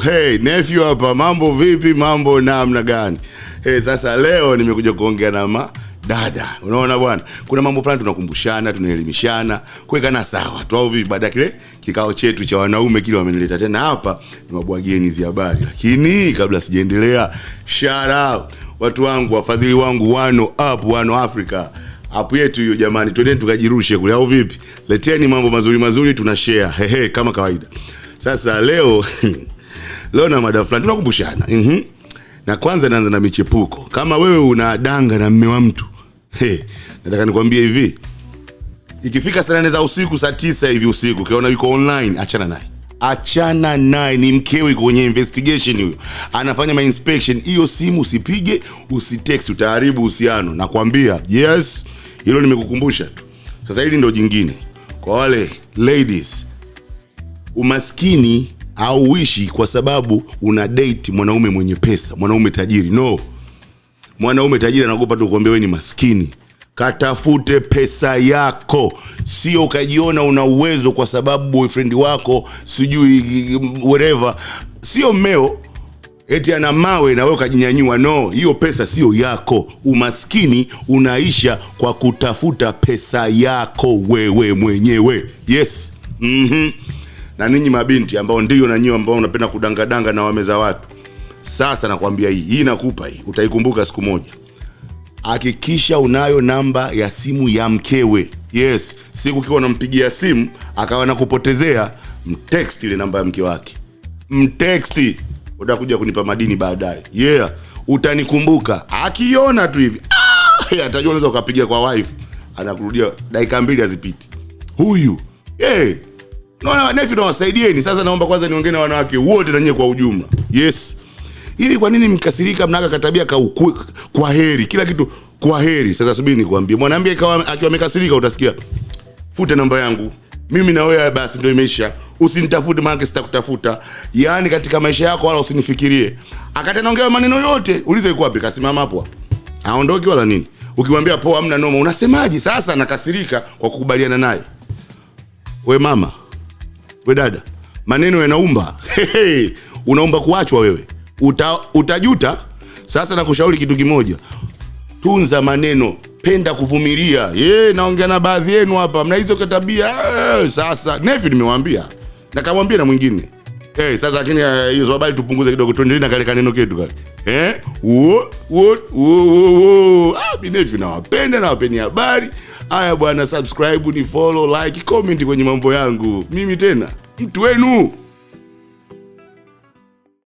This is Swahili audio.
Hey, nephew hapa, mambo vipi, mambo namna gani? Hey, sasa leo nimekuja kuongea na dada. Unaona bwana, kuna mambo fulani tunakumbushana, tunaelimishana, kuwekana sawa tu au vipi. Baada ya kile kikao chetu cha wanaume kile wamenileta tena hapa niwabwagieni hizi habari. Lakini kabla sijaendelea, shout out watu wangu, wafadhili wangu, Wano Africa. Hapo yetu hiyo jamani, twendeni tukajirushe kule au vipi? Leteni mambo mazuri tunashare. Hehe, kama kawaida. Sasa leo na mada fulani tunakumbushana. Na kwanza naanza na michepuko. Kama wewe unadanga na mume wa mtu, nataka nikwambie hivi. Ikifika saa 4 za usiku, saa 9 hivi usiku, ukiona yuko online, achana naye. Achana naye, ni mkewe kwenye investigation huyo. Anafanya inspection, hiyo simu usipige, usitext, utaharibu uhusiano. Nakwambia, yes, hilo nimekukumbusha tu. Sasa hili ndio jingine. Kwa wale ladies, umaskini hauishi kwa sababu una date mwanaume mwenye pesa, mwanaume tajiri. No. Mwanaume tajiri anaogopa tu kukuambia wewe ni maskini. Katafute pesa yako. Sio ukajiona una uwezo kwa sababu boyfriend wako sijui whatever, sio mmeo eti ana mawe na wewe ukajinyanyua. No, hiyo pesa sio yako. Umaskini unaisha kwa kutafuta pesa yako wewe mwenyewe. Yes. Na ninyi mabinti ambao ndio na nyinyi ambao unapenda kudangadanga na wameza watu, sasa nakwambia hii nakupa hii, utaikumbuka siku moja. Hakikisha unayo namba ya simu ya mkewe. Yes, siku ukiwa unampigia simu akawa nakupotezea, mtext ile namba ya mke wake. Mtext, utakuja kunipa madini baadaye. Yeah, utanikumbuka. Akiona tu hivi, atajua unaweza ukapiga kwa wife, anakurudia dakika 2 hazipiti. Huyu, naona nephew na wasaidieni. Sasa naomba kwanza niongee na wanawake wote na nyie kwa ujumla. Yes. Hivi kwa nini mkasirika mnaga katabia kwa heri? Kila kitu kwa heri. Sasa subiri nikwambie. Mwanaambie akiwa amekasirika utasikia, futa namba yangu. Mimi na wewe basi ndio imeisha. Usinitafute maana sitakutafuta. Yaani katika maisha yako wala usinifikirie. Akatanaongea maneno yote, ulize yuko wapi? Kasimama hapo hapo. Aondoki wala nini? Ukimwambia poa hamna noma, unasemaje? Sasa nakasirika kwa kukubaliana naye. We mama, we dada, maneno yanaumba. Unaomba kuachwa wewe. Utajuta. Sasa nakushauri kitu kimoja. Tunza maneno, penda kuvumilia. Naongea na baadhi yenu hapa, mna hizo tabia. Sasa nephew nimewaambia. Na kamwambia na mwingine. Sasa lakini hizo habari tupunguze kidogo, tuendelee na kale kaneno ketu kale. Nephew nawapenda, nawapeni habari. Haya bwana, subscribe, ni follow, like, comment kwenye mambo yangu. Mimi tena mtu wenu.